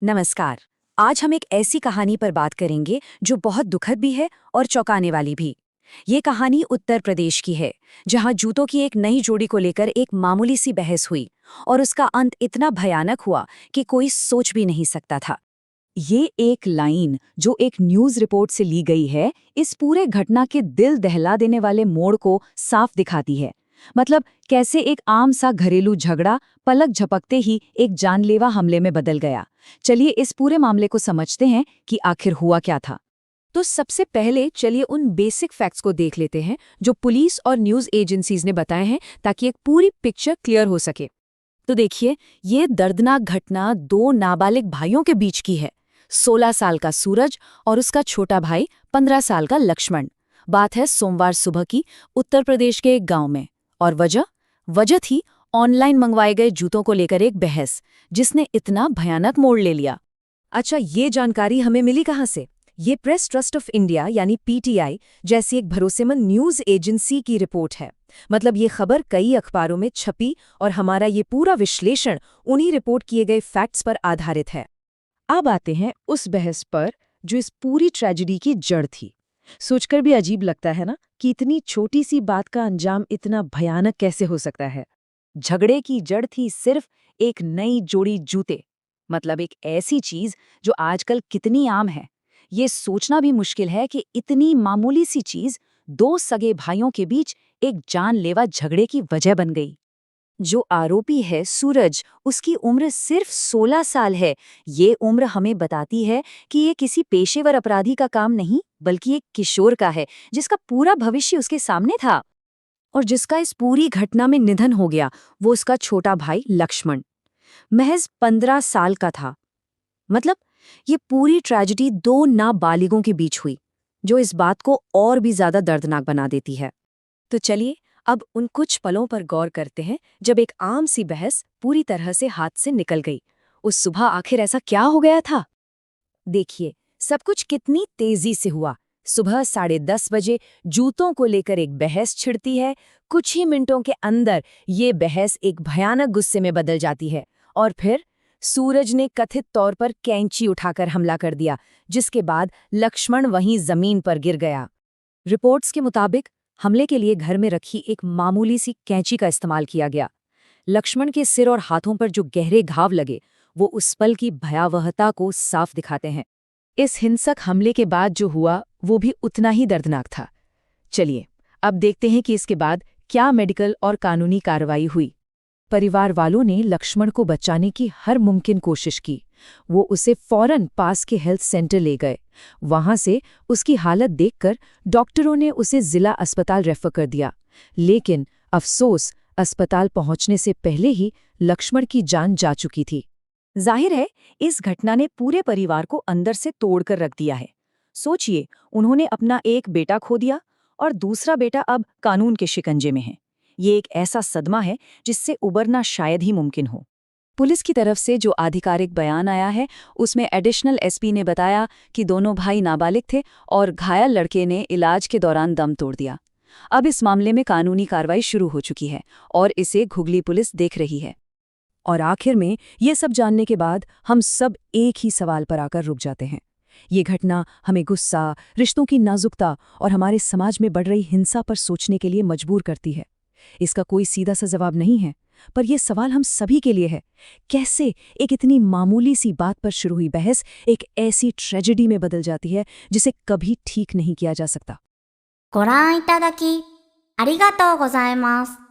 नमस्कार। आज हम एक ऐसी कहानी पर बात करेंगे जो बहुत दुखद भी है और चौंकाने वाली भी। ये कहानी उत्तर प्रदेश की है, जहां जूतों की एक नई जोड़ी को लेकर एक मामूली सी बहस हुई और उसका अंत इतना भयानक हुआ कि कोई सोच भी नहीं सकता था। ये एक लाइन जो एक न्यूज़ रिपोर्ट से ली गई है, इस पूरे घटना के दिल दहला देने वाले मोड़ को साफ दिखाती है। मतलब कैसे एक आम सा घरेलू झगड़ा पलक झपकते ही एक जानलेवा हमले में बदल गया। चलिए इस पूरे मामले को समझते हैं कि आखिर हुआ क्या था। तो सबसे पहले चलिए उन बेसिक फैक्ट्स को देख लेते हैं जो पुलिस और न्यूज़ एजेंसीज ने बताए हैं, ताकि एक पूरी पिक्चर क्लियर हो सके। तो देखिए, ये दर्दनाक घटना दो नाबालिग भाइयों के बीच की है। 16 साल का सूरज और उसका छोटा भाई 15 साल का लक्ष्मण। बात है सोमवार सुबह की, उत्तर प्रदेश के एक गांव में। और वजह थी ऑनलाइन मंगवाए गए जूतों को लेकर एक बहस, जिसने इतना भयानक मोड़ ले लिया। अच्छा, ये जानकारी हमें मिली कहाँ से? ये प्रेस ट्रस्ट ऑफ इंडिया यानी पीटीआई जैसी एक भरोसेमंद न्यूज़ एजेंसी की रिपोर्ट है। मतलब ये खबर कई अखबारों में छपी और हमारा ये पूरा विश्लेषण उन्हीं रिपोर्ट किए गए फैक्ट्स पर आधारित है। अब आते हैं उस बहस पर जो इस पूरी ट्रेजेडी की जड़ थी। सोचकर भी अजीब लगता है ना कि इतनी छोटी सी बात का अंजाम इतना भयानक कैसे हो सकता है। झगड़े की जड़ थी सिर्फ एक नई जोड़ी जूते। मतलब एक ऐसी चीज जो आजकल कितनी आम है। ये सोचना भी मुश्किल है कि इतनी मामूली सी चीज दो सगे भाइयों के बीच एक जानलेवा झगड़े की वजह बन गई। जो आरोपी है सूरज, उसकी उम्र सिर्फ 16 साल है। ये उम्र हमें बताती है कि ये किसी पेशेवर अपराधी का काम नहीं, बल्कि एक किशोर का है, जिसका पूरा भविष्य उसके सामने था। और जिसका इस पूरी घटना में निधन हो गया, वो उसका छोटा भाई लक्ष्मण, महज 15 साल का था। मतलब ये पूरी ट्रेजेडी दो नाबालिगों के बीच हुई, जो इस बात को और भी ज्यादा दर्दनाक बना देती है। तो चलिए अब उन कुछ पलों पर गौर करते हैं जब एक आम सी बहस पूरी तरह से हाथ से निकल गई। उस सुबह आखिर ऐसा क्या हो गया था? देखिए, सब कुछ कितनी तेजी से हुआ। सुबह 10:30 बजे जूतों को लेकर एक बहस छिड़ती है। कुछ ही मिनटों के अंदर ये बहस एक भयानक गुस्से में बदल जाती है। और फिर सूरज ने कथित तौर पर कैंची उठाकर हमला कर दिया, जिसके बाद लक्ष्मण वहीं जमीन पर गिर गया। रिपोर्ट्स के मुताबिक हमले के लिए घर में रखी एक मामूली सी कैंची का इस्तेमाल किया गया। लक्ष्मण के सिर और हाथों पर जो गहरे घाव लगे, वो उस पल की भयावहता को साफ दिखाते हैं। इस हिंसक हमले के बाद जो हुआ वो भी उतना ही दर्दनाक था। चलिए अब देखते हैं कि इसके बाद क्या मेडिकल और कानूनी कार्रवाई हुई। परिवार वालों ने लक्ष्मण को बचाने की हर मुमकिन कोशिश की। वो उसे फौरन पास के हेल्थ सेंटर ले गए। वहां से उसकी हालत देखकर डॉक्टरों ने उसे जिला अस्पताल रेफर कर दिया। लेकिन अफसोस, अस्पताल पहुंचने से पहले ही लक्ष्मण की जान जा चुकी थी। जाहिर है, इस घटना ने पूरे परिवार को अंदर से तोड़कर रख दिया है। सोचिए, उन्होंने अपना एक बेटा खो दिया और दूसरा बेटा अब कानून के शिकंजे में है। ये एक ऐसा सदमा है जिससे उबरना शायद ही मुमकिन हो। पुलिस की तरफ से जो आधिकारिक बयान आया है, उसमें एडिशनल एसपी ने बताया कि दोनों भाई नाबालिग थे और घायल लड़के ने इलाज के दौरान दम तोड़ दिया। अब इस मामले में कानूनी कार्रवाई शुरू हो चुकी है और इसे घुगली पुलिस देख रही है। और आखिर में ये सब जानने के बाद हम सब एक ही सवाल पर आकर रुक जाते हैं। ये घटना हमें गुस्सा, रिश्तों की नाजुकता और हमारे समाज में बढ़ रही हिंसा पर सोचने के लिए मजबूर करती है। इसका कोई सीधा सा जवाब नहीं है, पर यह सवाल हम सभी के लिए है। कैसे एक इतनी मामूली सी बात पर शुरू हुई बहस एक ऐसी ट्रेजेडी में बदल जाती है जिसे कभी ठीक नहीं किया जा सकता। ご覧いただきありがとうございます。